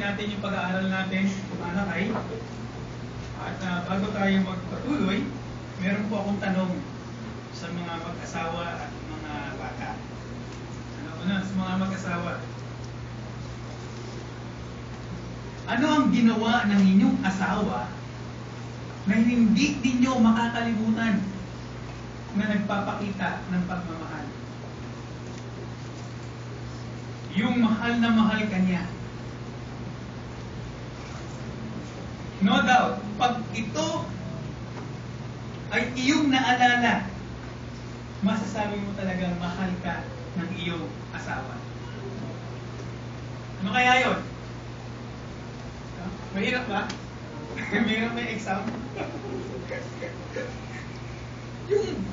natin yung pag-aaral natin kung Malakay. At bago tayo magpatuloy, meron po akong tanong sa mga mag-asawa at mga bata. Sa mga mag-asawa. Ano ang ginawa ng inyong asawa na hindi ninyo makakalimutan na nagpapakita ng pagmamahal? Yung mahal na mahal ka niya. No doubt, pag ito ay iyong naalala, masasabi mo talagang mahal ka ng iyong asawa. Ano kaya yun? Mahirap ba? Mahirap may exam? Yung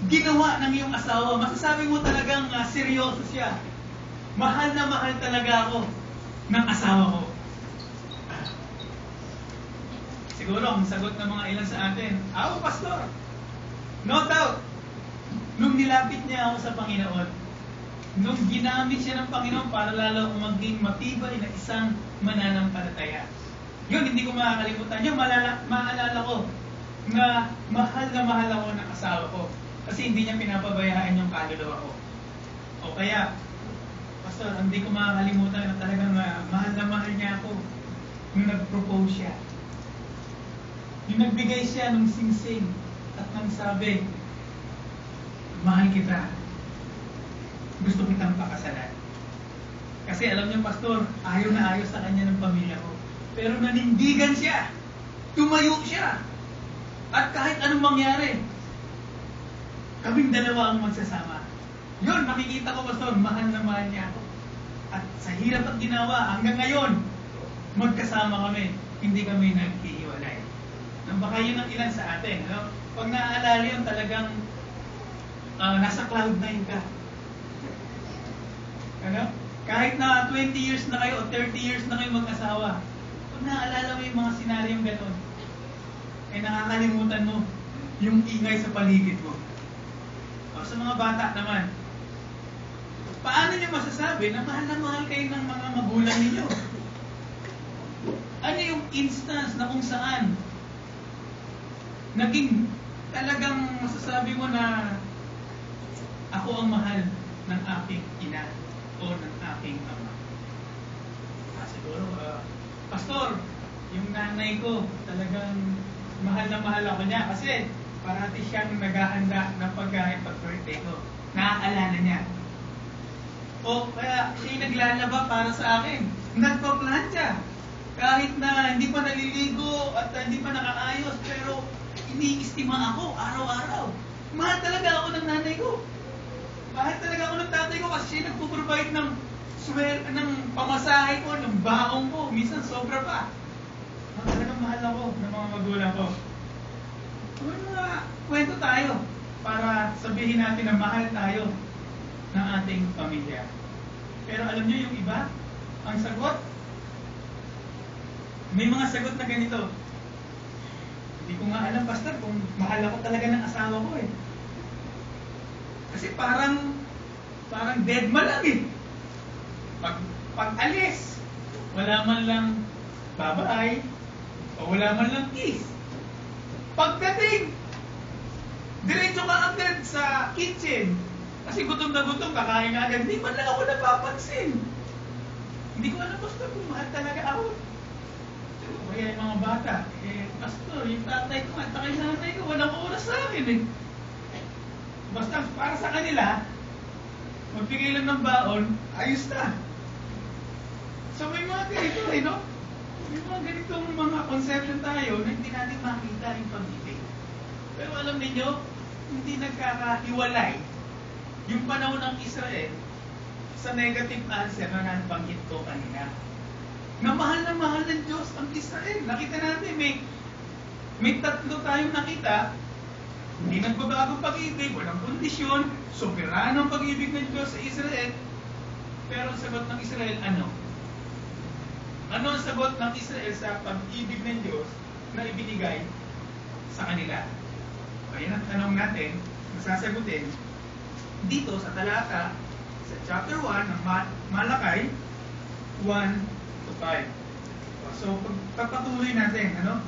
ginawa ng iyong asawa, masasabi mo talagang seryoso siya. Mahal na mahal talaga ako ng asawa ko. Siguro ang sagot ng mga ilan sa atin, pastor, no doubt, nung nilapit niya ako sa Panginoon, nung ginamit siya ng Panginoon para lalo maging matibay na isang mananampalataya. Yun, hindi ko makakalimutan. Yun, maalala ko na mahal ako ng asawa ko. Kasi hindi niya pinapabayaan yung kaluluwa ko. O kaya, pastor, hindi ko makakalimutan na talagang mahal na mahal niya ako nung nag-propose siya. Yung nagbigay siya ng singsing at nang sabi, mahal kita. Gusto kitang pakasalan. Kasi alam niyo, pastor, ayaw na ayaw sa kanya ng pamilya ko. Pero nanindigan siya. Tumayo siya. At kahit anong mangyari, kaming dalawa ang magsasama. Yun, makikita ko, pastor, mahal na mahal niya ako. At sa hirap at ginawa, hanggang ngayon, magkasama kami. Hindi kami naghihiwalay. Baka yun ang ilan sa atin. Ano? Pag naaalala yun, talagang nasa cloud nine ka. Ano? Kahit na 20 years na kayo o 30 years na kayo mag-asawa, pag naaalala mo yung mga senaryong gano'n, ay nakakalimutan mo yung ingay sa paligid mo. O sa mga bata naman, paano niyo masasabi na mahal kayo ng mga magulang ninyo? Ano yung instance na kung saan naging talagang masasabi mo na ako ang mahal ng aking ina o ng aking ama? Siguro, pastor, yung nanay ko talagang mahal na mahal ako niya kasi parati siyang naghahanda ng pagkain pag birthday ko. Naaalala niya. O kaya siya naglalaba para sa akin. Nagpa-plancha. Kahit na hindi pa naliligo at hindi pa nakaayos, pero iniistima ako araw-araw. Mahal talaga ako ng nanay ko. Mahal talaga ako ng tatay ko kasi siya nagpo-provide ng pamasahe ko, ng baong ko. Minsan sobra pa. Talagang mahal ako ng mga magulang ko. May mga kwento tayo para sabihin natin na mahal tayo ng ating pamilya. Pero alam niyo yung iba, ang sagot, may mga sagot na ganito. Hindi ko nga alam, pastor, kung mahal ako talaga ng asawa ko eh. Kasi parang dead man lang eh. Pag alis, wala man lang bye-bye, o wala man lang kiss. Pagdating, diretso ka agad sa kitchen. Kasi gutom na gutom, kakain na agad. Hindi man lang ako napapansin. Hindi ko alam, pastor, kung mahal talaga ako. Kaya yung mga bata, pastor, yung tatay ko at yung nanay ko, walang oras sa akin eh. Basta para sa kanila, magbigay lang ng baon, ayos na. So may mga ganito eh, no? May mga ganitong mga conception tayo na hindi natin makita yung pag-ibig. Pero alam niyo, hindi nagkakahiwalay yung panahon ng Israel sa negative answer na nabanggit ko kanina. Na mahal ng Diyos ang Israel. Nakita natin, may tatlo tayong nakita. Hindi nagbabagong pag-ibig, walang kondisyon, soberanong pag-ibig ng Diyos sa Israel. Pero ang sagot ng Israel, ano? Ano ang sagot ng Israel sa pag-ibig ng Diyos na ibinigay sa kanila? Ayan ang tanong natin, masasagutin dito sa talata, sa chapter 1 ng Malakay 1-5. So, pagpatuloy natin, ano?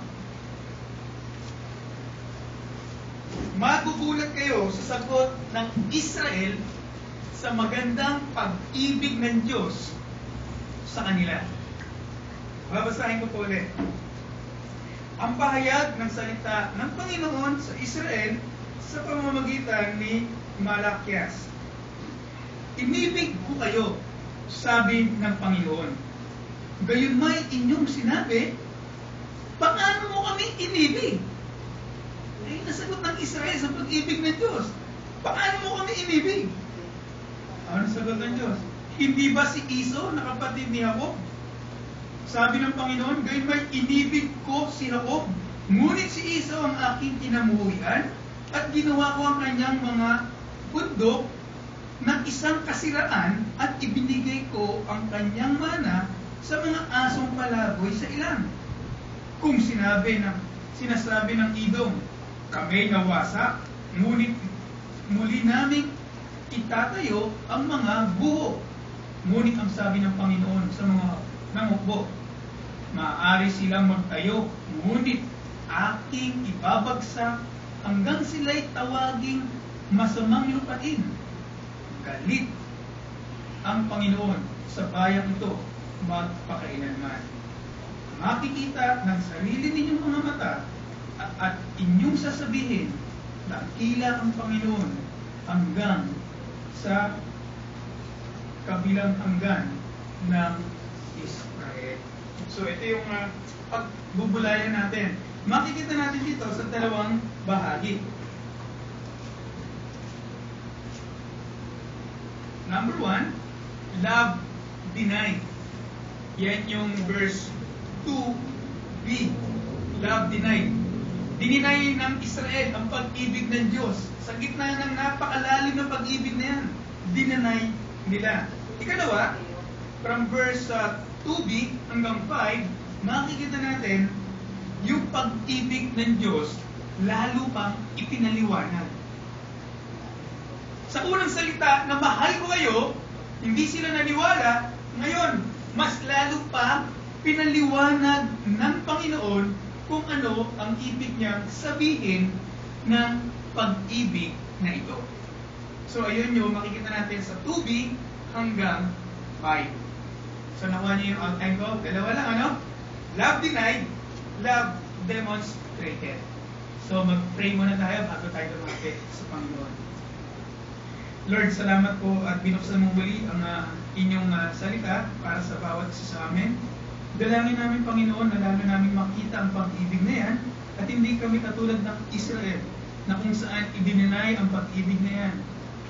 Magugulat kayo sa sagot ng Israel sa magandang pag-ibig ng Diyos sa kanila. Babasahin ko po ulit. Ang pahayag ng salita ng Panginoon sa Israel sa pamamagitan ni Malakias. Inibig ko kayo, sabi ng Panginoon. Gayon may inyong sinabi, paano mo kami inibig? Ay, nasagot ng Israel sa pag-ibig ng Diyos. Paano mo kami inibig? Ano sagot ng Diyos? Hindi ba si Iso na kapatid ni Jacob? Sabi ng Panginoon, gayon may inibig ko si Jacob. Ngunit si Iso ang aking kinamuhian at ginawa ko ang kanyang mga bundok ng isang kasiraan at ibinigay ko ang kanyang mana sa mga asong palaboy sa ilang. Kung sinasabi ng Idong, kami nawasak, ngunit muli naming itatayo ang mga buho. Ngunit ang sabi ng Panginoon sa mga nangukbo, maaari silang magtayo, ngunit aking ibabagsak hanggang sila'y tawaging masamang lupain. Galit ang Panginoon sa bayang ito magpakailanman. Makikita ng sarili ninyong mga mata at inyong sasabihin, dakila ang Panginoon hanggang sa kabilang hanggan ng Israel. So ito yung pagbubulayan natin. Makikita natin dito sa dalawang bahagi. Number 1, love denied. Yan yung verse 2b. Love denied. Dininay ng Israel ang pag-ibig ng Diyos. Sa gitna ng napakalalim na pag-ibig na yan, dininay nila. Ikalawa, from verse 2b hanggang 5, makikita natin yung pag-ibig ng Diyos lalo pang ipinaliwanag. Sa unang salita na mahal ko kayo, hindi sila naniwala. Ngayon, mas lalo pa pinaliwanag ng Panginoon kung ano ang ibig niyang sabihin ng pag-ibig na ito. So, ayun yung makikita natin sa 2b hanggang 5. So, nakuha niyo yung outline ko. Dalawa lang, ano? Love denied, love demonstrated. So, mag-pray muna tayo bago tayo lumapit sa Panginoon. Lord, salamat po at binuksan mo muli ang inyong salita para sa bawat isa sa amin. Dalangin namin, Panginoon, na lalo namin makita ang pag-ibig na yan at hindi kami katulad ng Israel na kung saan idininay ang pag-ibig na yan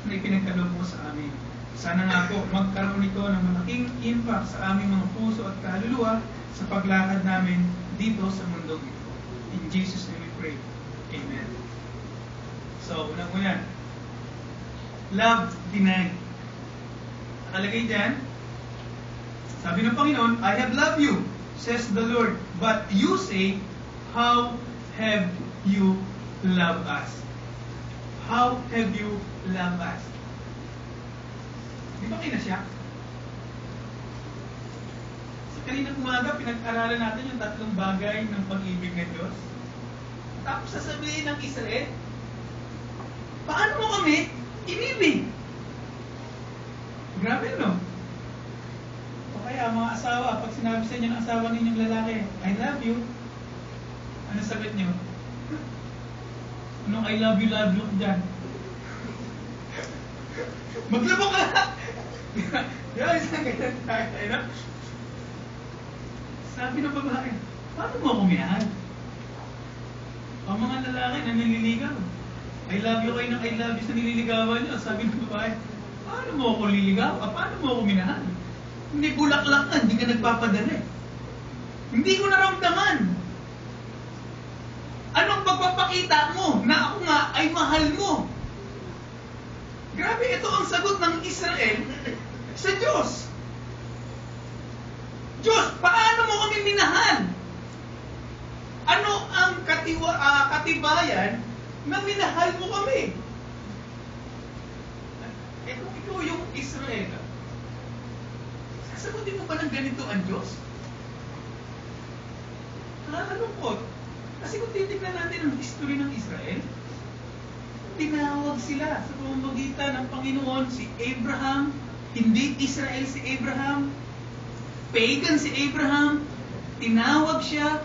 na ipinagkaloob mo sa amin. Sana nga po magkaroon ito ng malaking impact sa aming mga puso at kaluluwa sa paglakad namin dito sa mundong ito. In Jesus' name we pray. Amen. So, unang-una, love denied. Nakalagay dyan, sabi ng Panginoon, I have loved you, says the Lord, but you say, how have you loved us? How have you loved us? Di ba kinasya? Sa kaninang umaga, pinag-aralan natin yung tatlong bagay ng pag-ibig ng Diyos. Tapos sasabihin ng Israel, paano mo kami inibig? Grabe, no? O kaya mga asawa, pag sinabi sa inyo ng asawa ninyong lalaki, I love you, ano sagot nyo? Anong I love you dyan? Maglabok ka! Di ba, isang ganyan tayo, no? Sabi ng babae, paano mo ako minahal? Ang mga lalaki na nililigaw, I love you kayo ng I love you sa nililigawan niyo. Sabi ng babae, paano mo ako liligaw? Paano mo ako minahal? Hindi bulaklak ka, hindi ka nagpapadala. Hindi ko naramdaman. Anong pagpapakita mo na ako nga ay mahal mo? Grabe, ito ang sagot ng Israel sa Diyos. Diyos, paano mo kami minahal? Ano ang katibayan na minahal mo kami? Eh kung ikaw yung Israel, sasagutin mo ba ng ganito ang Diyos? nakakalungkot. Kasi kung titignan natin ang history ng Israel, tinawag sila sa pamamagitan ng Panginoon si Abraham, hindi Israel si Abraham, pagan si Abraham, tinawag siya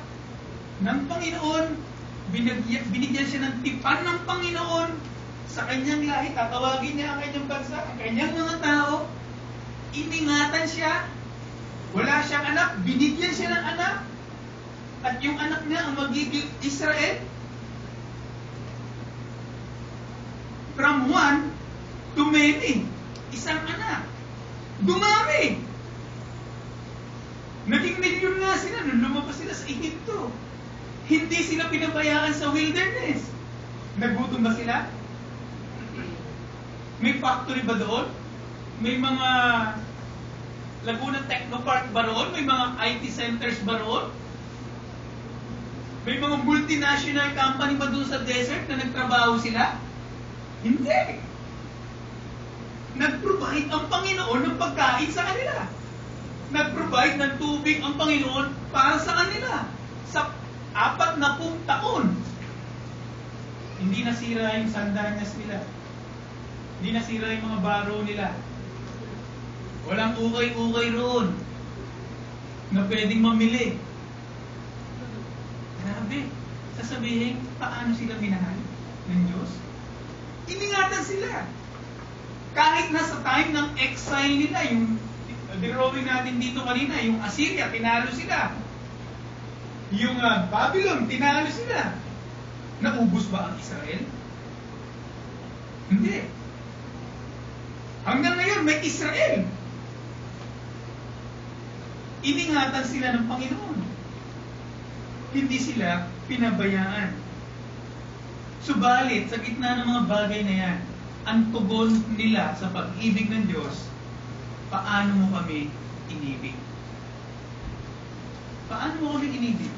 ng Panginoon, binigyan siya ng tipan ng Panginoon sa kanyang lahi, tatawagin niya ang kanyang bansa, ang kanyang mga tao, iningatan siya, wala siyang anak, binigyan siya ng anak, at yung anak niya ang magiging Israel. From one to many, isang anak. Dumami. Naging milyon nga sila nung lumabas sila sa Egypto. Hindi sila pinabayaan sa wilderness. Nagutom ba sila? May factory ba doon? May mga Laguna Technopark ba roon? May mga IT centers ba roon? May mga multinational company ba doon sa desert na nagtrabaho sila? Hindi. Nag-provide ang Panginoon ng pagkain sa kanila. Nag-provide ng tubig ang Panginoon para sa kanila. Sa 40 taon. Hindi nasira yung sandanyas nila. Hindi nasira yung mga baro nila. Walang ukay-ukay roon na pwedeng mamili. Grabe. Sasabihin, paano sila minahal ng Diyos? Iningatan sila. Kahit nasa time ng exile nila, yung drawing natin dito kanina, yung Assyria, tinalo sila. Yung Babylon, tinalo sila. Naubos ba ang Israel? Hindi. Hanggang ngayon, may Israel. Iningatan sila ng Panginoon. Hindi sila pinabayaan. Subalit, sa gitna ng mga bagay na yan, ang tugon nila sa pag-ibig ng Diyos, paano mo kami inibig? Paano mo kami inibig?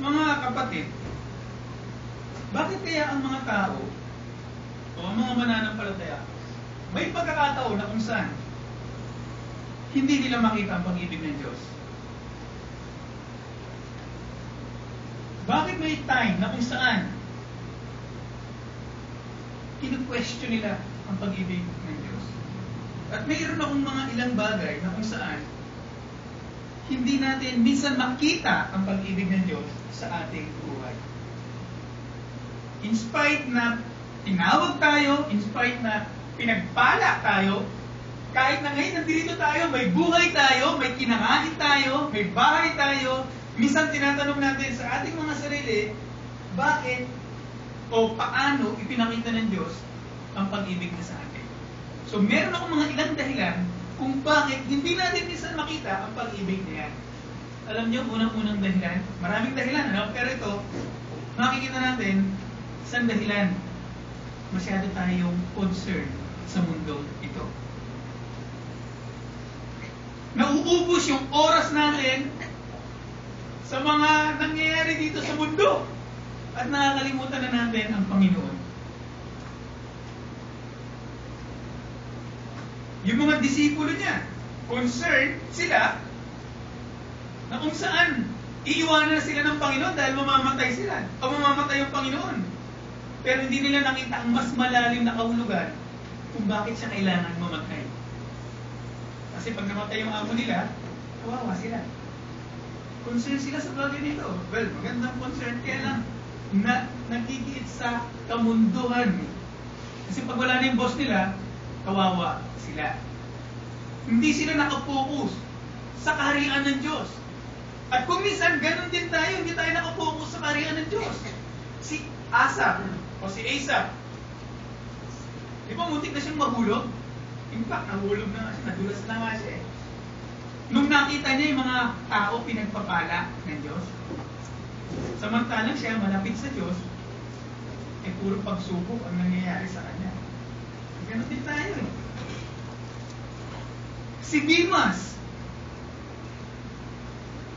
Mga kapatid, bakit kaya ang mga tao o ang mga mananampalataya may pagkakataon na kung saan hindi nila makita ang pag-ibig ng Diyos? Bakit may time na kung saan kinu-question nila ang pag-ibig ng Diyos? At mayroon akong mga ilang bagay na kung saan hindi natin minsan makita ang pag-ibig ng Diyos sa ating buhay. In spite na tinawag tayo, in spite na pinagpala tayo, kahit na ngayon nandito tayo, may buhay tayo, may kinakain tayo, may bahay tayo, minsan tinatanong natin sa ating mga sarili, bakit o paano ipinakita ng Diyos ang pag-ibig niya sa atin? So meron akong mga ilang dahilan kung bakit hindi natin minsan makita ang pag-ibig niya. Alam niyo, unang-unang dahilan, maraming dahilan, ano? Pero ito, makikita natin isang dahilan. Masyado tayong concerned sa mundo ito. Nauubos yung oras natin sa mga nangyayari dito sa mundo at nakakalimutan na natin ang Panginoon. Yung mga disipulo niya, concerned sila na kung saan iiwanan na sila ng Panginoon dahil mamamatay sila o mamamatay yung Panginoon. Pero hindi nila nakita ang mas malalim na kahulugan kung bakit siya kailangan mamatay. Kasi pag namatay yung amo nila, kawawa sila. Concern sila sa bagay nito. Well, magandang concern, kaya lang nagigiit sa kamunduhan. Kasi pag wala na yung boss nila, kawawa sila. Hindi sila nakafocus sa kaharian ng Diyos. At kung minsan, ganun din tayo, hindi tayo nakafocus sa kaharian ng Diyos. Si Asa o si Asa, di ba muntik na siyang mahulog? In fact, nahulog na nga siya, nadulas na nga siya eh. Nung nakita niya yung mga tao pinagpapala ng Diyos, samantalang siya malapit sa Diyos, eh puro pagsubok ang nangyayari sa kanya. Ganun din tayo eh. Si Dimas,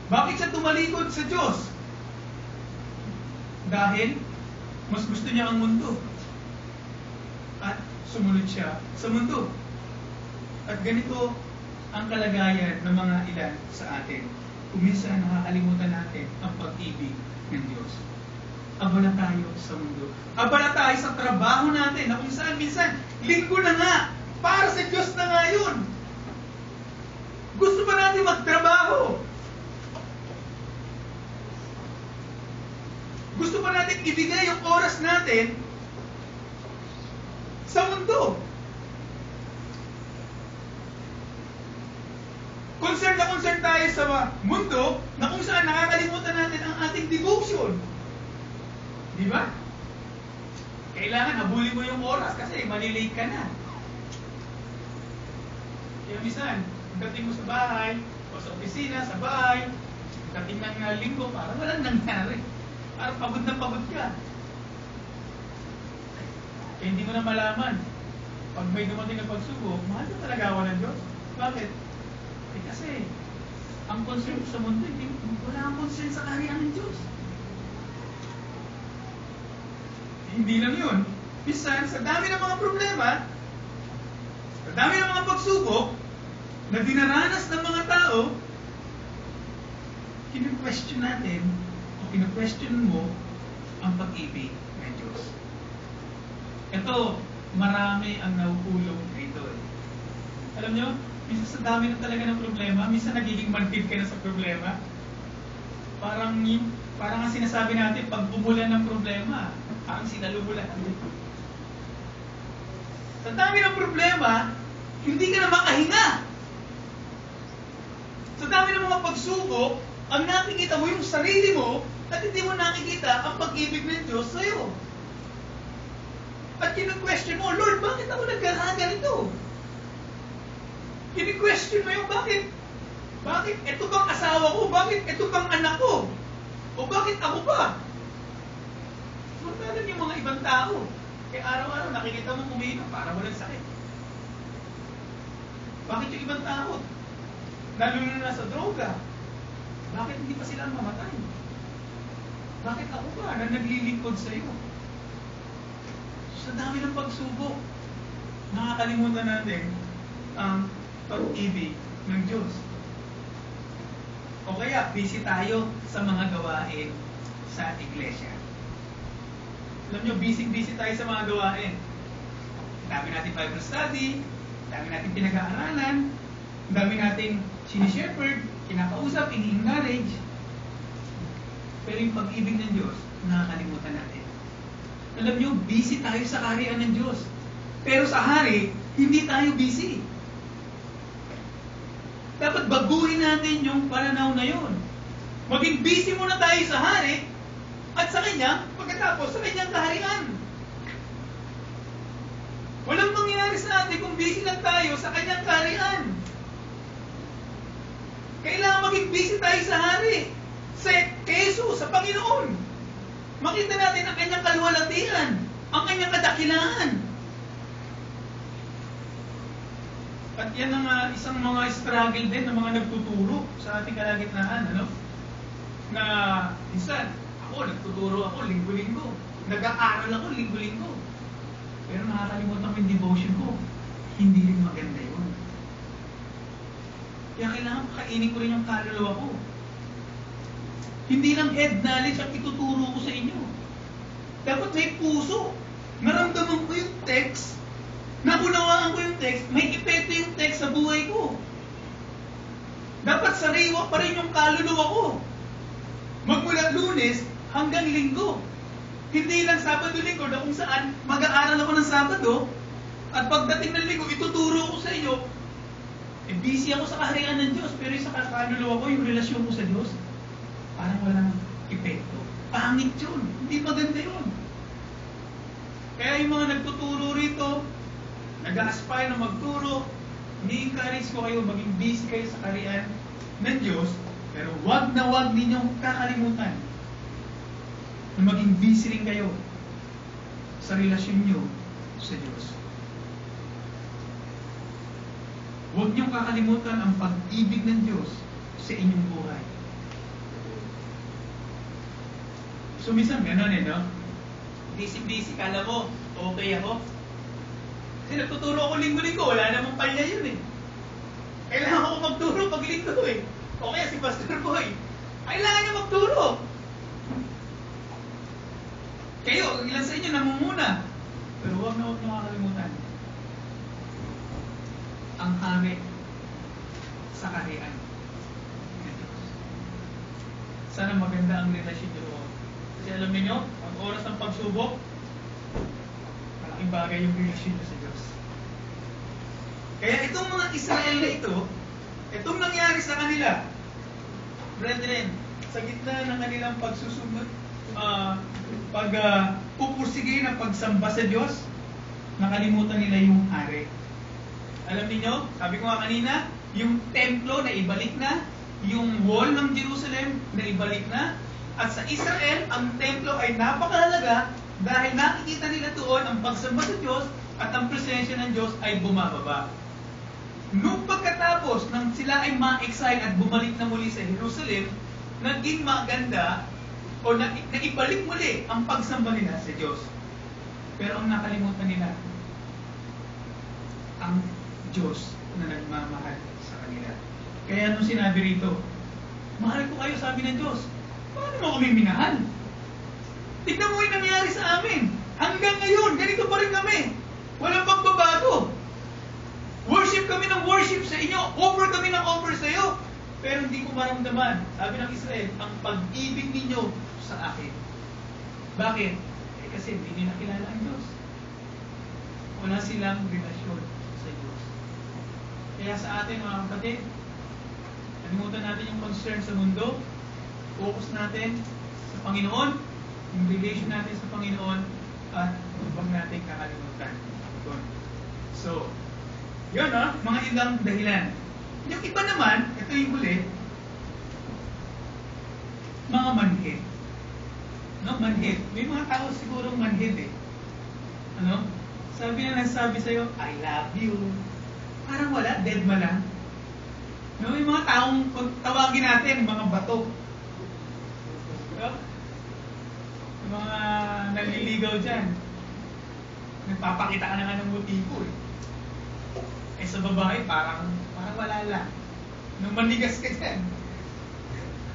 bakit siya tumalikod sa Diyos? Dahil mas gusto niya ang mundo. At sumunod siya sa mundo. At ganito ang kalagayan ng mga ilan sa atin. Kung minsan nakakalimutan natin ang pag-ibig sa mundo. Abala tayo sa trabaho natin na kung saan minsan, linggo na nga, para sa Diyos na nga yun. Gusto pa natin magtrabaho. Gusto pa natin ibigay yung oras natin sa mundo. Concern tayo sa mundo na kung saan nakakalimutan natin ang ating devotion. Di ba? Kailangan habulin mo yung oras kasi malilate ka na. Kaya minsan, pagdating mo sa bahay, o sa opisina, sa bahay, pagdating ng linggo, parang walang nangyari. Parang pagod na pagod ka. Kaya hindi mo na malaman. Pag may dumating na pagsubok, mahal na talaga ako ng Diyos. Bakit? Kasi, ang concern sa mundo, wala ang concern sa kaharian ng Diyos. Hindi lang yun. Minsan, sa dami ng mga problema, sa dami ng mga pagsubok, na dinaranas ng mga tao, kinu-question natin, o kinu-question mo, ang pag-ibig ng Diyos. Ito, marami ang nauulong dito. Alam nyo, minsan sa dami na talaga ng problema, minsan nagiging manhid ka na sa problema. Parang nga sinasabi natin, pag bumulan ng problema, parang sinalumulan. Sa dami ng problema, hindi ka na makahinga. Sa dami ng mga pagsubok, ang nakikita mo yung sarili mo, at hindi mo nakikita ang pag-ibig ng Diyos sa'yo. At kinu-question mo, Lord, bakit ako nagkakaganito? Kini-question mo yung bakit? Bakit ito bang asawa ko? Bakit ito bang anak ko? O bakit ako pa? Samantalang yung mga ibang tao, kaya araw-araw nakikita mo umiinom para walang sakit. Bakit yung ibang tao? Lalo na nasa droga. Bakit hindi pa sila mamatay? Bakit ako ba na naglilingkod sa iyo? Sa dami ng pagsubok, nakakalimutan natin ang pag-ibig ng Diyos. O kaya, busy tayo sa mga gawain sa iglesia. Alam nyo, busy tayo sa mga gawain. Dami natin Bible study, dami natin pinag-aaralan, dami natin sinishepherd, kinakausap, ini-encourage. Pero yung pag-ibig ng Diyos, nakakalimutan natin. Alam nyo, busy tayo sa kaharian ng Diyos. Pero sa hari, hindi tayo busy. Dapat baguhin natin yung pananaw na yun. Maging busy muna tayo sa hari, at sa kanya, pagkatapos sa kanyang kaharian. Walang mangyayari sa atin kung busy lang tayo sa kanyang kaharian. Kailangan maging busy tayo sa hari, sa Jesus, sa Panginoon. Makita natin ang kanyang kaluwalhatian, ang kanyang kadakilaan. At yan ang isang mga struggle din ng mga nagtuturo sa ating kalagitnaan, ano? Na minsan, nagtuturo ako linggo-linggo. Nag-aaral ako linggo-linggo. Pero nakakalimutan ko yung devotion ko. Hindi rin maganda yun. Kaya kailangan pakainin ko rin yung kaluluwa ko. Hindi lang head knowledge ang ituturo ko sa inyo. Dapat may puso. Naramdaman ko yung text. Naunawaan ko yung text. May epekto yung text sa buhay ko. Dapat sariwa pa rin yung kaluluwa ko. Magmula Lunes hanggang Linggo. Hindi lang Sabado-Linggo na kung saan mag-aaral ako ng Sabado at pagdating ng Linggo, ituturo ko sa iyo. Busy ako sa kaharian ng Diyos, pero sa kaluluwa ko, yung relasyon ko sa Diyos, parang walang epekto. Pangit yun. Hindi maganda yun. Kaya yung mga nagtuturo rito, nag-aspire na magturo, ni-encourage ko kayo, maging busy kayo sa kaharian ng Diyos, pero wag na wag ninyong kakalimutan na maging busy rin kayo sa relasyon nyo sa Diyos. Huwag niyong kakalimutan ang pag-ibig ng Diyos sa inyong buhay. So, minsan gano'n no? Busy-busy, kala mo, okay ako. Kasi nagtuturo ako linggo-linggo, wala namang palya yun Kailangan ko magturo pag linggo O kaya si Pastor Boy, kailangan niya magturo. Kayo, ilan sa inyo namumuna. Pero huwag na makakalimutan. Ang hari sa kaharian ng Diyos. Sana maganda ang relasyon nyo doon. Kasi alam niyo, ang oras ng pagsubok, malaking bagay yung relasyon nyo sa Diyos. Kaya itong mga Israel na ito, itong nangyari sa kanila, brethren, sa gitna ng kanilang pagsusunod, pupursigin ng pagsamba sa Diyos, nakalimutan nila yung hari. Alam niyo, sabi ko nga kanina, yung templo na ibalik na, yung wall ng Jerusalem na ibalik na, at sa Israel, ang templo ay napakahalaga dahil nakikita nila doon ang pagsamba sa Diyos at ang presensya ng Diyos ay bumababa. Nung pagkatapos nang sila ay ma-exile at bumalik na muli sa Jerusalem, naging maganda o naibalik muli ang pagsamba nila sa Diyos. Pero ang nakalimutan nila, ang Diyos na nagmamahal sa kanila. Kaya nung sinabi rito, mahal ko kayo, sabi ng Diyos, paano mo kami minahal? Tignan mo yung nangyari sa amin. Hanggang ngayon, ganito pa rin kami. Walang pagbabago. Worship kami ng worship sa inyo. Offer kami ng offer sa iyo. Pero hindi ko maramdaman, sabi ng Israel, ang pag-ibig ninyo sa akin. Bakit? Kasi hindi nila kilala ang Diyos. Wala silang relasyon sa Diyos. Kaya sa atin, mga kapatid, kalimutan natin yung concern sa mundo, focus natin sa Panginoon, yung relation natin sa Panginoon, at huwag natin kakalimutan. So, yun mga ilang dahilan. Yung iba naman, ito yung huli, mga manhid. Manhid. May mga tao sigurong manhid eh. Sabi na nagsabi sa'yo, I love you. Parang wala, dead ma lang. May mga taong, tawagin natin, mga bato. Yung mga naliligaw dyan. Nagpapakita ka na nga ng motibo eh. Sa babae, parang wala lang. Nung manigas ka dyan,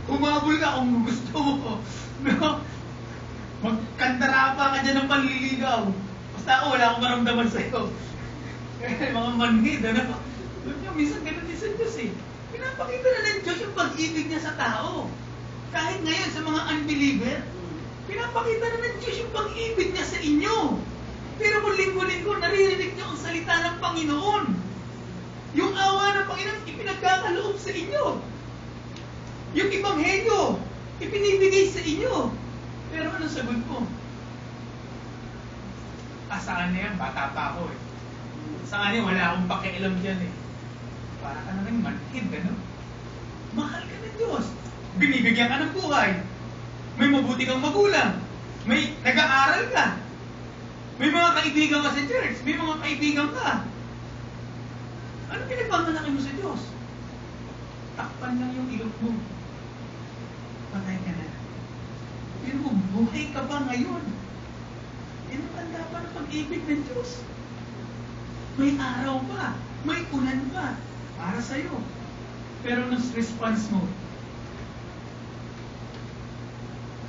humabol ka kung gusto mo. Magkandarapa ka dyan ng panliligaw. Basta ako, wala akong maramdaman sa'yo. Mga manhid, minsan ganun din sa Diyos eh. Pinapakita na ng Diyos yung pag-ibig niya sa tao. Kahit ngayon sa mga unbeliever, pinapakita na ng Diyos yung pag-ibig niya sa inyo. Pero kung linggo-linggo, naririnig niyo ang salita ng Panginoon. Yung awa ng Panginoon, ipinagkakaloob sa inyo. Yung ebanghelyo, ipinibigay sa inyo. Pero anong sagot ko? Saan na yan? Bata pa ako eh. Saan yan? Wala akong pakialam dyan eh. Para ka naman manhid, Mahal ka ng Diyos. Binibigyan ka ng buhay. May mabuti kang magulang. May nag-aaral ka. May mga kaibigan ka sa church. May mga kaibigan ka. Ano pinagmamalaki mo sa Diyos? Takpan lang yung ilog mo. Patay ka na. Pero kung buhay ka pa ngayon, inatanda pa ng pag-ibig ng Diyos. May araw pa, may ulan pa, para sa'yo. Pero nung response mo,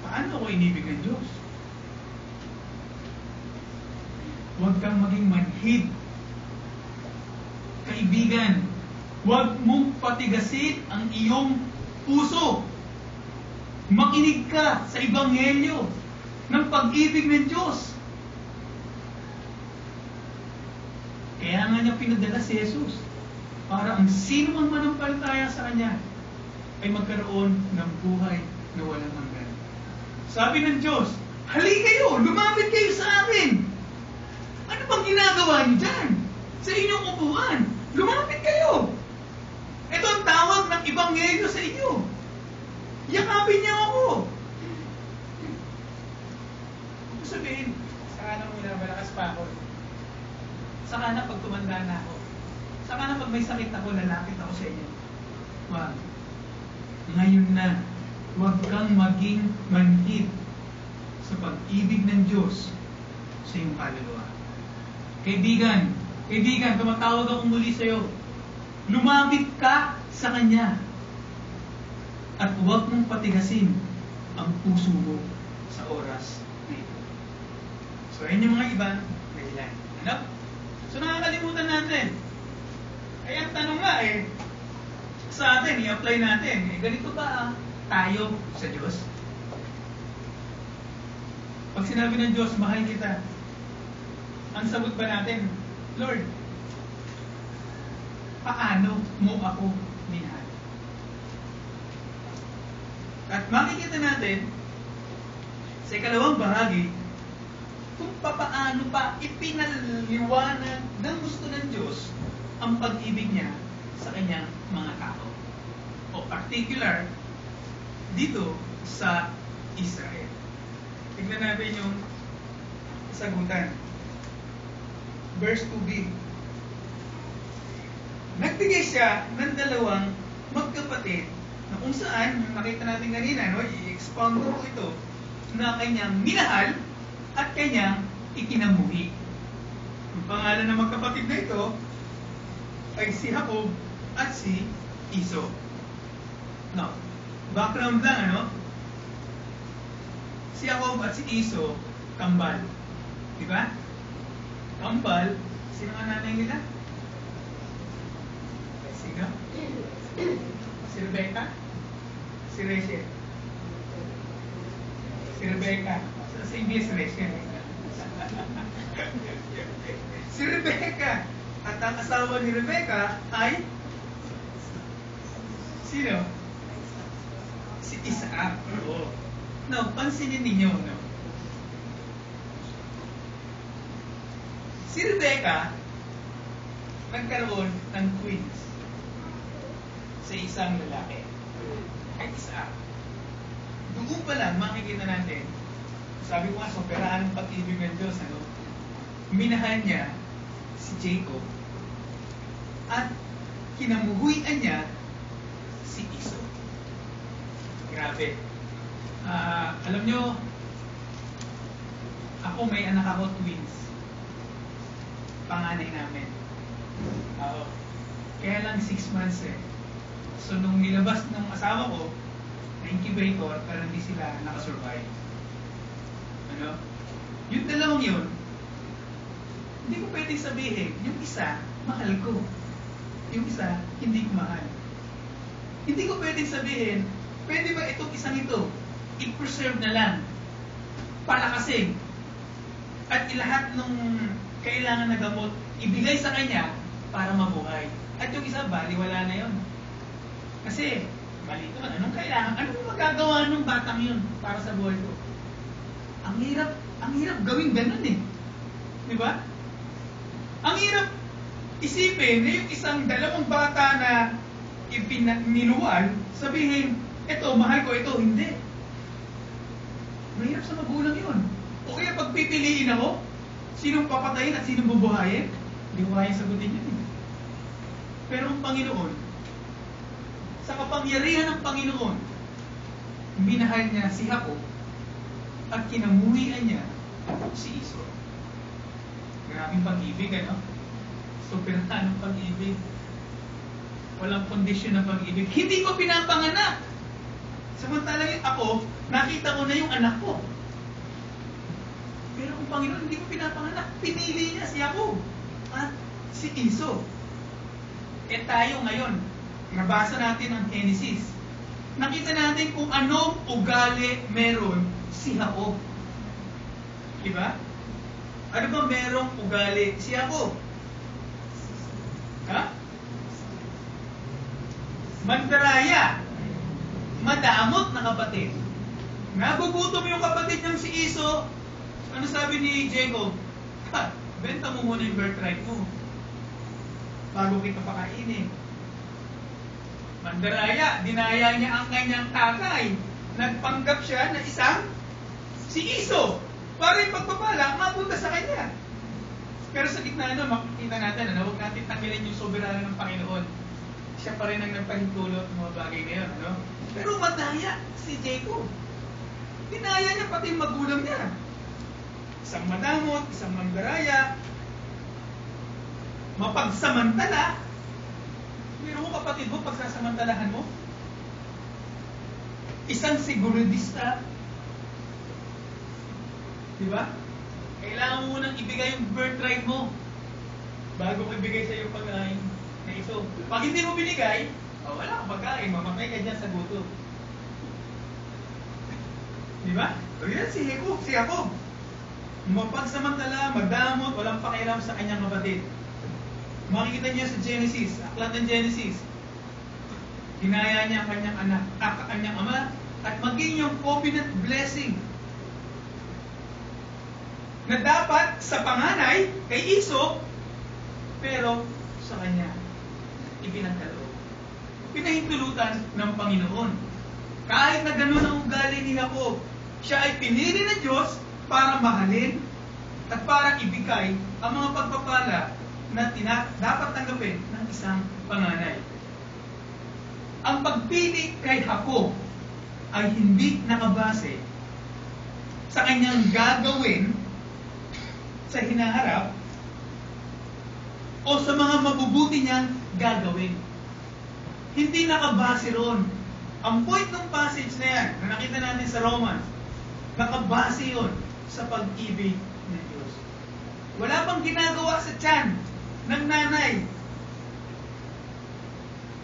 paano ko inibig ng Diyos? Huwag kang maging manhid. Kaibigan, huwag mong patigasin ang iyong puso. Makinig ka sa ebanghelyo ng pag-ibig ng Diyos. Kaya nga niya pinadala si Jesus para ang sino man manampalataya sa Kanya ay magkaroon ng buhay na walang hanggan. Sabi ng Diyos, hali kayo, lumapit kayo sa amin. Ano bang ginagawa niyo dyan? Sa inyong upuan, lumapit kayo. Ito ang tawag ng ebanghelyo sa inyo. Yakapin niya ako. Sabihin, saka na muna, malakas pa ako. Saka na pag tumanda na ako. Saka na pag may sakit ako, lalapit ako sa inyo. Wag. Ngayon na, huwag kang maging manhid sa pag-ibig ng Diyos sa iyong kaluluwa. Kaibigan, tumatawag ako muli sa iyo. Lumapit ka sa Kanya. At huwag mong patigasin ang puso mo sa oras na ito. So, yun yung mga ibang dahilan. Ano? So, nakakalimutan natin. Kaya ang tanong nga sa atin, i-apply natin, ganito ba tayo sa Diyos? Pag sinabi ng Diyos, mahal kita, ang sagot ba natin, Lord, paano mo ako minahal? At makikita natin sa ikalawang bahagi kung paano pa ipinaliwanag ng gusto ng Diyos ang pag-ibig niya sa kanyang mga tao. O particular dito sa Israel. Tignan natin yung sagutan. Verse 2b. Nagbigay siya ng dalawang magkapatid na kung saan, nakita natin kanina, no, i-expound ko ito, na kanyang minahal at kanyang ikinamuhi. Ang pangalan ng magkapatid na ito ay si Jacob at si Esau. No, background lang, ano? Si Jacob at si Esau, kambal. Diba? Kambal, sino nga nanay nila? Sino? Si Rebecca? Si Rachel? Si Rebecca. Sa English, Rachel. Si Rebecca. At ang asawa ni Rebecca ay sino? Si Isaac. Oo. Now, pansinin ninyo, no? Si Rebecca nagkaroon ng twins sa isang lalaki, kay Isaac. Doon pa lang makikita natin, sabi ko nga, soperahan ng pag-ibig ng Diyos, ano? Minahal niya si Jacob at kinamuhuian niya si Esau. Grabe. Alam nyo, ako may anak ako, twins. Panganay namin. Kaya lang 6 months eh. So nung nilabas ng asawa ko, na incubator, pero hindi sila nakasurvive. Ano? Yung dalawang yun, hindi ko pwedeng sabihin, yung isa, mahal ko. Yung isa, hindi ko mahal. Hindi ko pwedeng sabihin, pwede ba itong isang ito, i-preserve na lang, palakasin, at ilahat nung kailangan na gamot, ibigay sa kanya para mabuhay. At yung isa, baliwala na yun. Kasi, mali ito, anong kailangan? Anong magagawa ng batang yun para sa buhay ko? Ang hirap gawin ganun eh. Di ba? Ang hirap isipin na yung isang dalawang bata na niluwal, sabihin, ito, mahal ko, ito, hindi. Mahirap sa magulang yun. O kaya pagpipiliin ako, sinong papatayin at sinong bubuhayin, hindi ko kaya sagutin yun. Pero ang Panginoon, sa kapangyarihan ng Panginoon, minahal niya si Jacob at kinamuhian niya si Esau. Grabing pag-ibig, ano? Superahan ng pag-ibig. Walang kondisyon ng pag-ibig. Hindi ko pinapanganak. Samantalang ako, nakita ko na yung anak ko. Pero ang Panginoon, hindi ko pinapanganak. Pinili niya si Jacob at si Esau. Tayo ngayon, nabasa natin ang Genesis. Nakita natin kung anong ugali meron si Jacob. Diba? Ano ba merong ugali si Jacob? Ha? Mandaraya. Madamot na kapatid. Nagugutom yung kapatid ng si Esau. Ano sabi ni Jacob? Benta mo muna yung birthright mo bago kita pakainin. Mandaraya, dinaya niya ang kanyang tatay. Nagpanggap siya na isang si Esau para yung pagpapala mapunta sa kanya. Pero sa gitna makikita natin, huwag natin tanggalin yung soberano ng Panginoon. Siya pa rin ang nagpahintulot ng mga bagay na yun. Pero madaya si Jacob. Dinaya niya pati yung magulang niya. Isang madamot, isang mandaraya, mapagsamantala. Pero mo kapatid mo, pagsasamantalahan mo, isang siguridista. Diba? Kailangan mo munang ibigay yung birthright mo bago ko ibigay sa iyo pagkain na ito. Pag hindi mo binigay, wala kang pagkain, mamatay ka dyan sa gutom. Di ba? So yan si Jacob. Mapagsamantala, madamot, walang pakialam sa kanyang kapatid. Makikita niya sa Genesis, aklat ng Genesis. Ginaya niya ang kanyang anak, kanyang ama, at maging yung covenant blessing na dapat sa panganay kay Iso, pero sa kanya ipinagkaloob. Pinahintulutan ng Panginoon. Kahit na gano'n ang ugali ni Jacob, siya ay pinili ng Diyos para mahalin at para ibigay ang mga pagpapala na dapat tanggapin ng isang panganay. Ang pagpili kay Jacob ay hindi nakabase sa kanyang gagawin sa hinaharap o sa mga mabubuti niyang gagawin. Hindi nakabase ron. Ang point ng passage na yan, na nakita natin sa Romans, nakabase yun sa pag-ibig ng Diyos. Wala pang ginagawa sa tiyan ng nanay.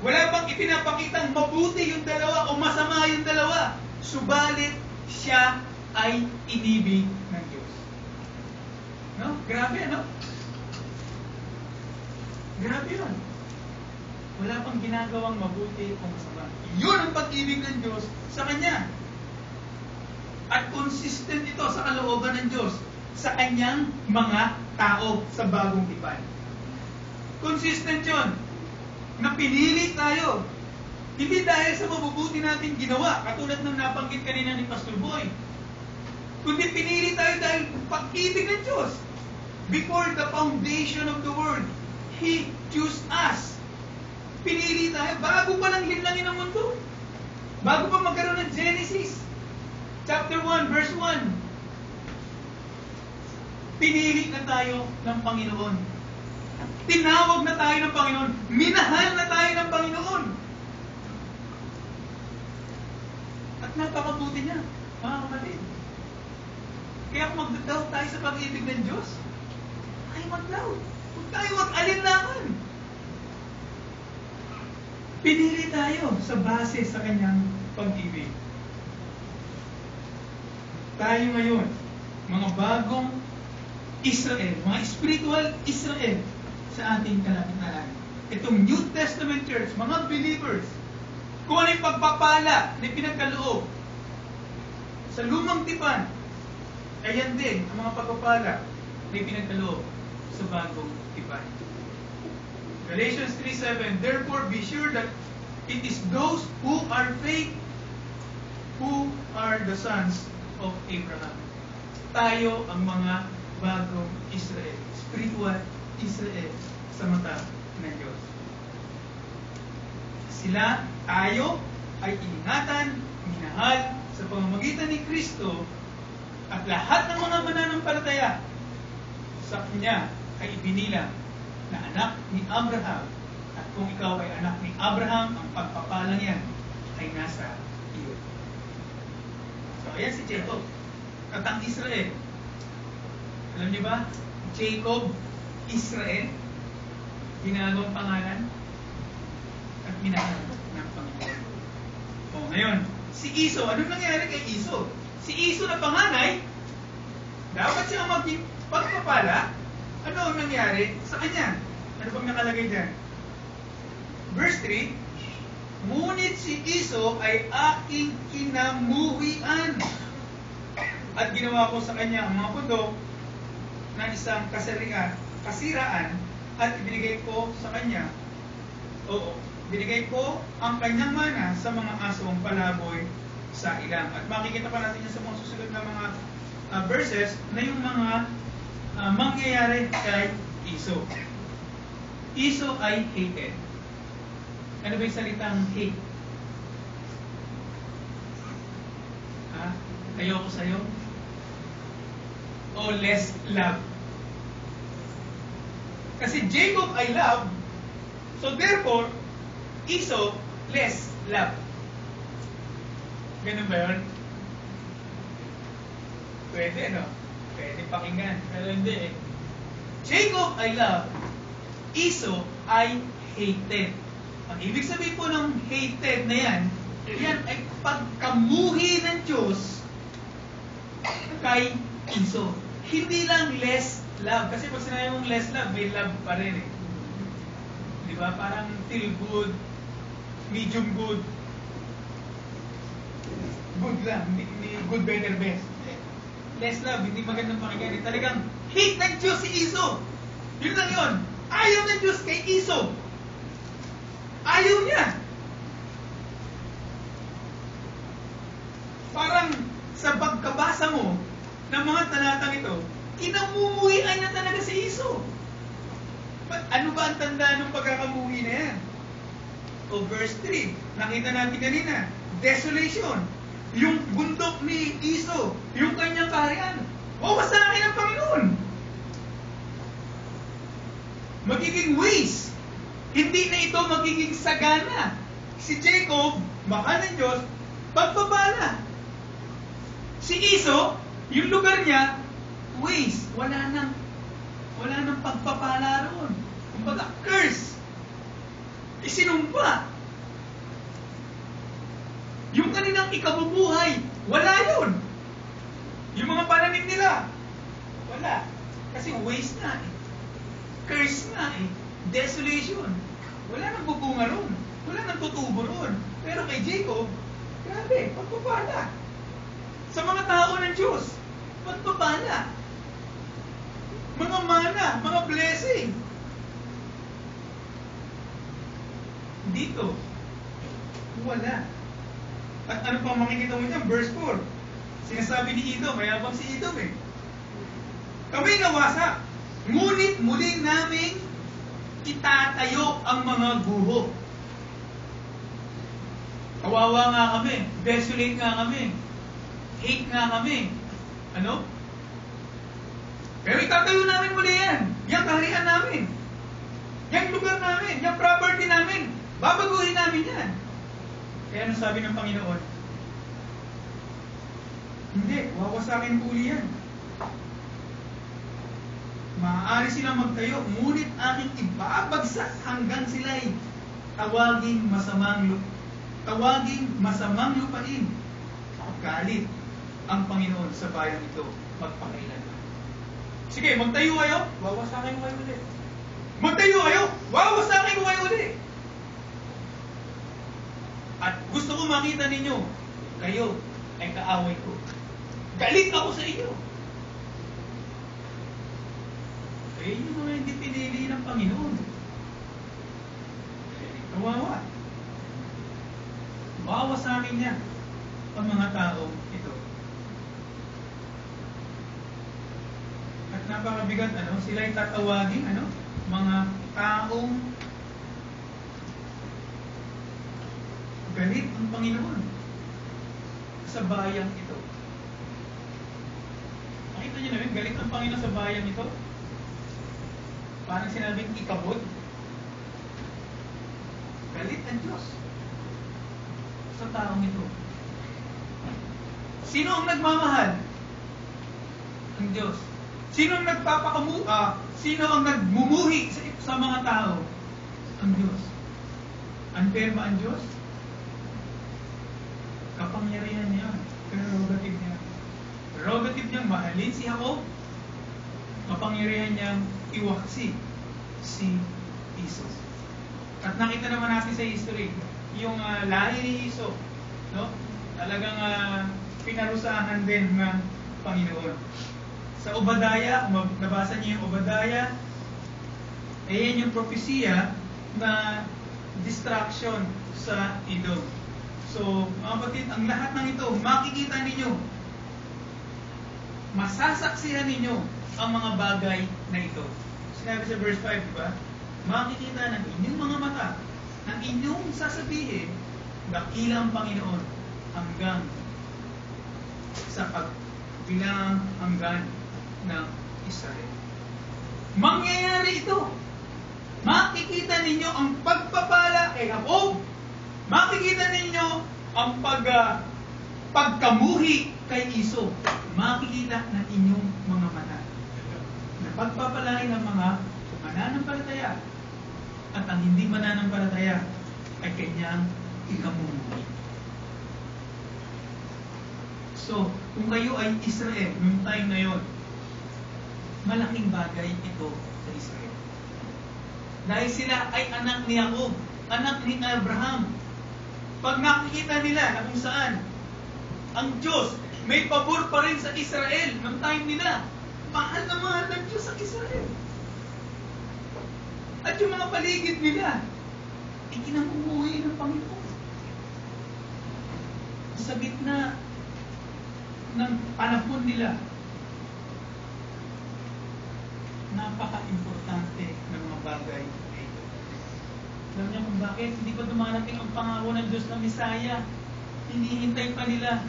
Wala pang ipinapakitang mabuti yung dalawa o masama yung dalawa. Subalit, siya ay inibig ng Diyos. No? Grabe, ano? Grabe yun. Wala pang ginagawang mabuti o masama. Yun ang pag-ibig ng Diyos sa Kanya. At consistent ito sa kalooban ng Diyos sa Kanyang mga tao sa bagong tipan. Consistent yun. Na pinili tayo. Hindi dahil sa mabubuti natin ginawa, katulad ng nabanggit kanina ni Pastor Boy. Kundi pinili tayo dahil pag-ibig ng Diyos. Before the foundation of the world, He chose us. Pinili tayo bago pa lang linlangin ang mundo. Bago pa magkaroon ng Genesis. Chapter 1, verse 1. Pinili na tayo ng Panginoon. Tinawag na tayo ng Panginoon. Minahal na tayo ng Panginoon. At napakabuti niya, mga kapatid. Kaya kung mag-doubt tayo sa pag-ibig ng Diyos, ay mag-doubt. Huwag tayo mag-alinlangan. Pinili tayo sa base sa Kanyang pag-ibig. Tayo ngayon, mga bagong Israel, mga spiritual Israel sa ating kalagitnaan. Itong New Testament Church, mga believers, kung ano yung pagpapala na pinagkaloob sa lumang tipan, ayan din ang mga pagpapala na pinagkaloob sa bagong tipan. Galatians 3:7, therefore be sure that it is those who are faith who are the sons of Abraham. Tayo ang mga bagong Israel, spiritual Israel sa mata ng Diyos. Sila, tayo, ay iningatan, minahal sa pamamagitan ni Kristo at lahat ng mga mananampalataya sa Kanya ay ibinilang na anak ni Abraham. At kung ikaw ay anak ni Abraham, ang pagpapalang yan ay nasa iyo. So, ayan si Jacob. At ang Israel. Alam niyo ba? Jacob, Israel, ginagawang pangalan at minahal ng Panginoon. O, ngayon, si Iso, anong nangyari kay Iso? Si Iso na panganay, dapat siyang maging pagpapala. Ano ang nangyari sa kanya? Ano bang nakalagay dyan? Verse 3, ngunit si Iso ay aking kinamuhian at ginawa ko sa kanya ang mga pundok na isang kasiraan at ibinigay ko sa kanya. Oo, binigay ko ang kanyang mana sa mga asong palaboy sa ilang. At makikita pa natin yan sa mga susunod na mga verses na yung mga mangyayari kay Iso. Iso ay hated. Ano ba yung salitang hate? Ayoko sa'yo? O less love? Kasi Jacob ay love, so therefore, Iso, less love. Ganun ba yun? Pwede, no? Pwede pakinggan, pero hindi eh. Jacob I love, Esau I hated. Ang ibig sabihin po ng hated na yan ay pagkamuhi ng Diyos kay Esau. Hindi lang less love. Kasi pag sinabi mong less love, may love pa rin eh. Di ba? Parang till good, medium good, good lang, hindi good, better, best. Less love, hindi magandang pakinggan. Talagang hate ng Diyos si Esau. Yun lang yun. Ayaw ng Diyos kay Esau. Ayaw niya. Parang sa pagkabasa mo ng mga talatang ito, kinamumuhian na talaga si Esau. Ano ba ang tanda ng pagkakamuhi na yan? O verse 3, nakita natin kanina, desolation. Yung bundok ni Esau, yung kanyang kaharian, wawasakin ng Panginoon. Magiging waste. Hindi na ito magiging sagana. Si Jacob, mahal ng Diyos, pagpapala. Si Esau, yung lugar niya, waste. Wala nang pagpapala roon. Kumbaga, curse. Isinumpa. Yung kanilang ikabubuhay, wala yun. Yung mga pananim nila, wala. Kasi waste na eh. Curse na eh. Desolation. Wala nang bubunga roon. Wala nang tutubo roon. Pero kay Jacob, grabe, pagpapala. Sa mga tao ng Diyos, pagpapala. Mga mana, mga blessing. Dito, wala. At ano pang makikita mo dyan? Verse 4. Sinasabi ni Edom, mayabang si Edom eh. Kami nawasak, ngunit muli naming itatayo ang mga guho. Kawawa nga kami, desolate nga kami, hate nga kami. Ano? Pero itatayo namin muli yan. Yung kaharian namin. Yung lugar namin. Yung property namin. Babaguhin namin yan. Kaya ano sabi ng Panginoon? Hindi, wawasakin po uli yan. Maaari silang magtayo, ngunit aking ibabagsak hanggang sila'y tawaging masamang lupain. Galit ang Panginoon sa bayan ito magpakailanman. Sige, magtayo kayo, wawasakin ko kayo ulit. Magtayo kayo, wawasakin ko kayo ulit. At gusto ko makita ninyo, kayo ay kaaway ko. Galit ako sa inyo. Kaya yun mga hindi pinili ng Panginoon. Kawawa. Wawasakin niya ang mga tao ito. At napakabigat, sila'y tatawagin, mga taong galit ang Panginoon sa bayang ito. Nakita niyo na yun, galit ang Panginoon sa bayang ito. Parang sinabing ikabod. Galit ang Diyos sa taong ito. Sino ang nagmamahal? Ang Diyos. Sino ang sino ang nagmumuhi sa mga tao? Ang Diyos. Unfair ba ang Diyos? Kapangyarihan niya. Prerogative niya. Prerogative niyang mahalin si Jacob. Kapangyarihan niyang iwaksi si Esau. At nakita naman natin sa history, yung lahi ni Esau, talagang pinarusahan din ng Panginoon. Sa Obadiah, kung nabasa niyo yung Obadiah, yan yung propesya na distraction sa Edom. So, mga kapatid, ang lahat ng ito, makikita ninyo, masasaksihan ninyo ang mga bagay na ito. Sinabi sa verse 5, di ba? Makikita ng inyong mga mata, ng inyong sasabihin, dakila ang Panginoon hanggang sa pagbilang hanggan ng Israel. Mangyayari ito. Makikita ninyo ang pagpapala kay Jacob. Makikita ninyo ang pagkamuhi kay Esau. makikita ng inyong mga mata na pagpapalain ng mga mananampalataya at ang hindi mananampalataya ay kanyang ikamumuhay. So, kung kayo ay Israel, noong time na yon, malaking bagay ito sa Israel. Dahil sila ay anak ni Jacob, anak ni Abraham. Pag nakikita nila na kung saan ang Diyos may pabor pa rin sa Israel noong time nila, mahal na mahal ng Diyos sa Israel. At yung mga paligid nila, ikinamumuhay ng Panginoon. Sa gitna ng panahon nila, napaka-importante ng mga bagay na ito. Alam niyo kung bakit? Hindi pa dumarating ang pangako ng Diyos ng Misaya. Hinihintay pa nila.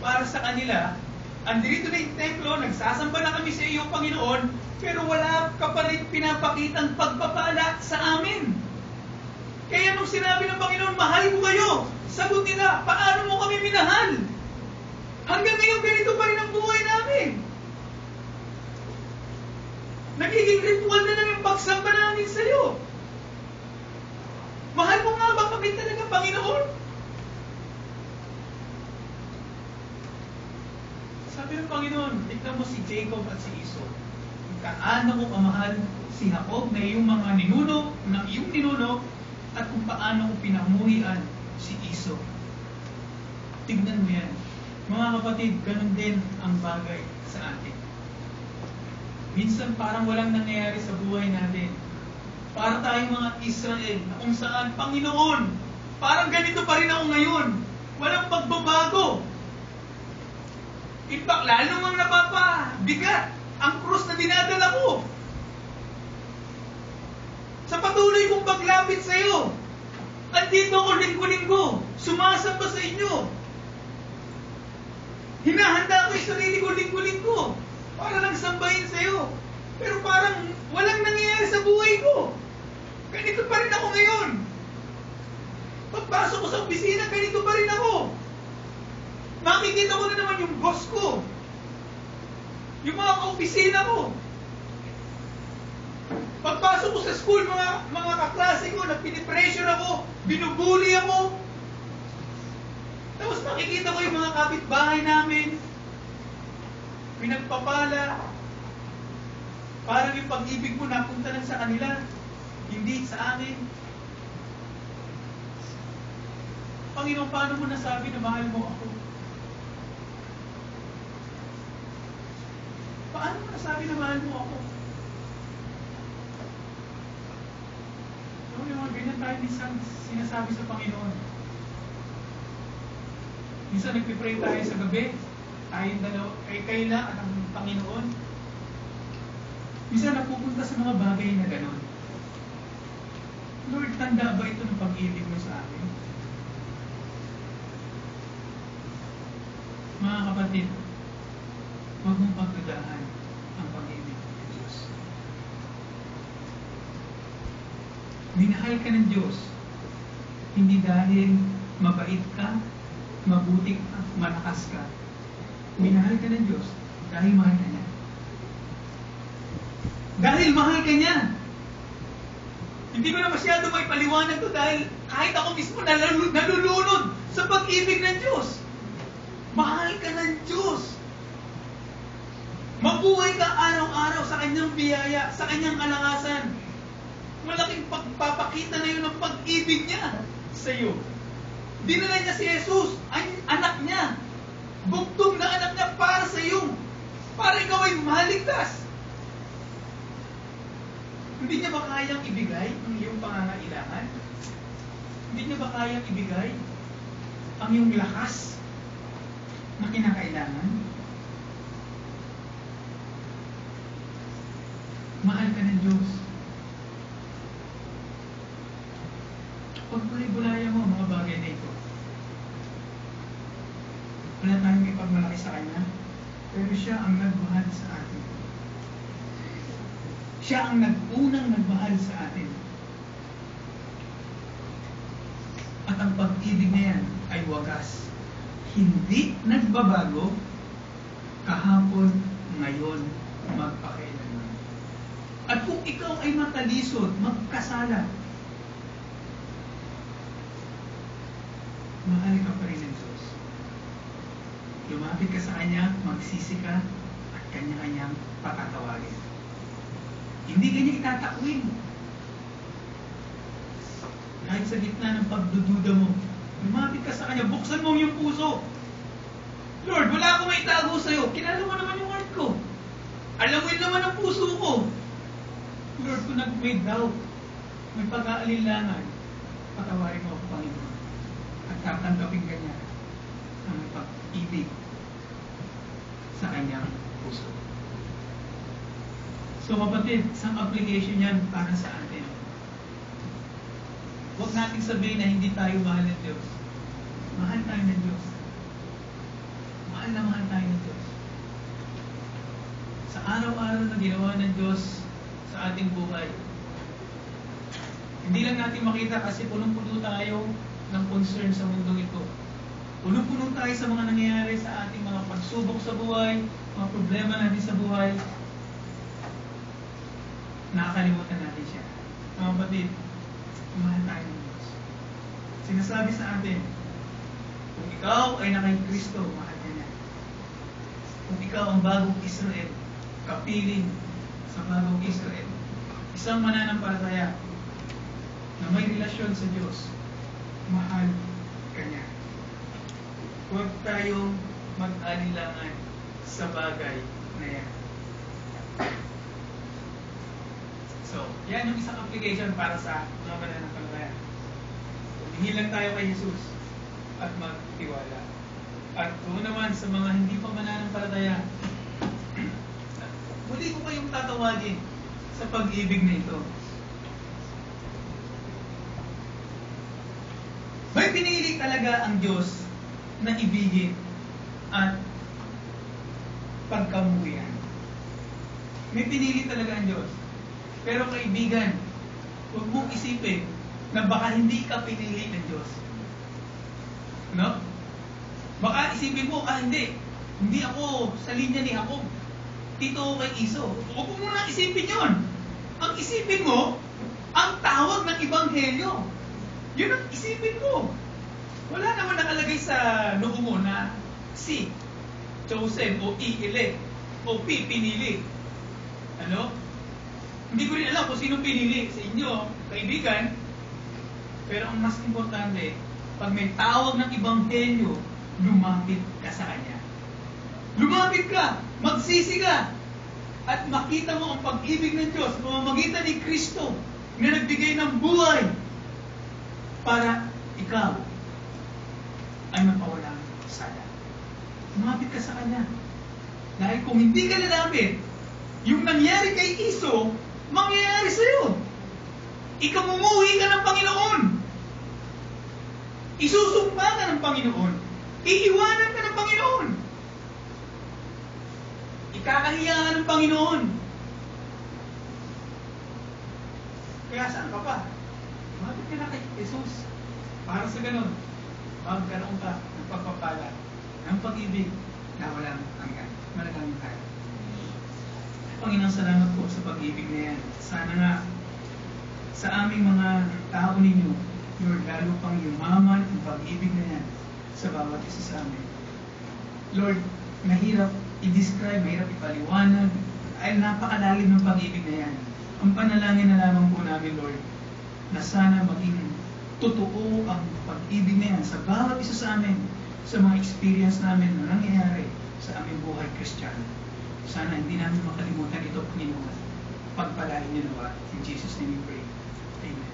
Para sa kanila, andito na yung templo, nagsasamba na kami sa iyo, Panginoon, pero wala ka pa rin pinapakitang pagpapala sa amin. Kaya nung sinabi ng Panginoon, mahal ko kayo, sagot nila, paano mo kami minahal? Hanggang ngayon, ganito pa rin ang buhay namin. Nagiging ritual na lang yung pagsamba namin sa iyo. Mahal mo nga ba kami talaga, Panginoon? Sabi ng Panginoon, tignan mo si Jacob at si Esau. Kaano ko kamahal si Jacob na iyong mga ninuno, ng iyong ninuno, at kung paano ko pinamuhian si Esau. Tignan mo yan. Mga kapatid, ganun din ang bagay sa atin. Minsan parang walang nangyayari sa buhay natin. Para tayong mga Israel na kung saan, Panginoon, parang ganito pa rin ako ngayon. Walang pagbabago. In fact, lalo mang napapabigat ang krus na dinadala ko. Sa patuloy kong paglapit sa iyo, andito ako linggo-linggo, sumasamba sa inyo. Hinahanda ko yung sarili ko linggo-linggo para lang sambahin sa iyo. Pero parang walang nangyayari sa buhay ko. Ganito pa rin ako ngayon. Pagpasok ko sa opisina, ganito pa rin ako. Makikita ko na naman yung boss ko. Yung mga ka-opisina ko. Pagpasok ko sa school, mga kaklase ko, pinipressure ako, binubuli ako. Tapos makikita ko yung mga kapitbahay namin, pinagpapala. Parang yung pag-ibig mo napunta lang sa kanila, hindi sa akin. Panginoon, paano mo nasabi na mahal mo ako? Paano mo nasabi na mahal mo ako? Yung mga ganyan tayo minsan sinasabi sa Panginoon. Minsan nagpipray tayo sa gabi, tayong dalawa, kayo lang at ang Panginoon. Minsan napupunta sa mga bagay na gano'n. Lord, tanda ba ito ng pag-ibig mo sa akin? Mga kapatid, huwag mong pagdudahan ang pag-ibig ng Diyos. Minahal ka ng Diyos, hindi dahil mabait ka, mabuti ka, malakas ka. Minahal ka ng Diyos dahil mahal ka niya. Dahil mahal ka niya. Hindi ko na masyado may paliwanag to dahil kahit ako mismo nalulunod sa pag-ibig ng Diyos. Mahal ka ng Diyos. Mabuhay ka araw-araw sa kanyang biyaya, sa kanyang kalakasan. Malaking pagpapakita na yun ng pag-ibig niya sa iyo. Dinala niya si Jesus, anak niya. Bugtong na anak niya para sa iyo. Para ikaw ay maligtas. Hindi niya ba kayang ibigay ang iyong pangangailangan? Hindi niya ba kayang ibigay ang iyong lakas na kinakailangan? Mahal ka ng Diyos. Pagpulay-bulaya mo ang mga bagay na ito. Wala tayong ipagmalaki sa Kanya, pero siya ang nagmahal sa atin. Siya ang nag-unang nagmahal sa atin. At ang pag-ibig na yan ay wagas. Hindi nagbabago kahapon, ngayon, magpakailanman. At kung ikaw ay matalisod, magkasala, mahal ka pa rin ng Diyos. Lumapit ka sa Kanya, magsisi ka, at Kanya-Kanyang patatawagin. Hindi Kanya itatakwin. Kahit sa gitna ng pagdududa mo, lumapit ka sa Kanya, buksan mo yung puso. Lord, wala akong maitago sa'yo. Kilala mo naman yung heart ko. Alam mo yun naman ang puso ko. Lord, kung may doubt, may pag-aalinlangan, patawarin mo ako, Panginoon. At tatanggapin ka niya ang pag-ibig sa kanyang puso. So kapatid, isang application yan para sa atin. Huwag natin sabihin na hindi tayo mahal ng Diyos. Mahal tayo ng Diyos. Mahal na mahal tayo ng Diyos. Sa araw-araw na ginawa ng Diyos sa ating buhay, hindi lang natin makita kasi punong-puno tayo ng concern sa mundong ito. Punong-puno tayo sa mga nangyayari sa ating mga pagsubok sa buhay, mga problema natin sa buhay. Nakakalimutan natin siya. Mga kapatid, mahal tayo ng Diyos. Sinasabi sa atin, kung ikaw ay nakay Kristo, mahal ka niya. Kung ikaw ang bagong Israel, kapiling sa bagong Israel, isang mananampalataya na may relasyon sa Diyos, mahal ka niya. Huwag tayong mag-alilangan sa bagay na yan. So, yan yung isang application para sa mga mananampalataya. Tumingin lang tayo kay Jesus at magtiwala. At kung naman sa mga hindi pa mananampalataya, muli ko kayong tatawagin sa pag-ibig na ito. May pinili talaga ang Diyos na ibigin at pagkamuhian. May pinili talaga ang Diyos. Pero kaibigan, huwag mong isipin na baka hindi ka pinili ng Diyos. No? Baka isipin mo, hindi ako sa linya ni Jacob. Tito ko kay Iso. Huwag mo muna isipin yun. Ang isipin mo, ang tawag ng Ebanghelyo. Yun ang isipin mo. Wala naman nakalagay sa noo mo na si, chosen, o elect, o pinili. Ano? Hindi ko rin alam kung sino pinili sa inyo, kaibigan. Pero ang mas importante, pag may tawag ng Ebanghelyo, lumapit ka sa Kanya. Lumapit ka, magsisi ka, at makita mo ang pag-ibig ng Diyos, mamamagitan ni Kristo na nagbigay ng buhay para ikaw ay mapawalang sala. Lumapit ka sa Kanya. Dahil kung hindi ka lalapit, yung nangyari kay Iso, mangyayari sa'yo. Ikamumuhi ka ng Panginoon. Isusumpa ka ng Panginoon. Iiwanan ka ng Panginoon. Ikakahiya ka ng Panginoon. Kaya saan ka pa? Lumapit ka na kay Jesus. Para sa ganun, magkaroon ka ng pagpapala, ng pag-ibig na walang hanggan. Malagamit tayo. Panginoon, salamat po sa pag-ibig na yan. Sana nga sa aming mga tao ninyo, Lord, lalo pang yumaman ang pag-ibig na yan sa bawat isa sa amin. Lord, mahirap i-describe, mahirap ipaliwanag, ay napakalalim ng pag-ibig na yan. Ang panalangin na lamang po namin, Lord, na sana maging totoo ang pag-ibig na yan sa bawat isa sa amin, sa mga experience namin na nangyayari sa aming buhay Kristiyano. Sana hindi namin makalimutan ito, Panginoon. Pagpalain niyo nawa. In Jesus' name we pray. Amen.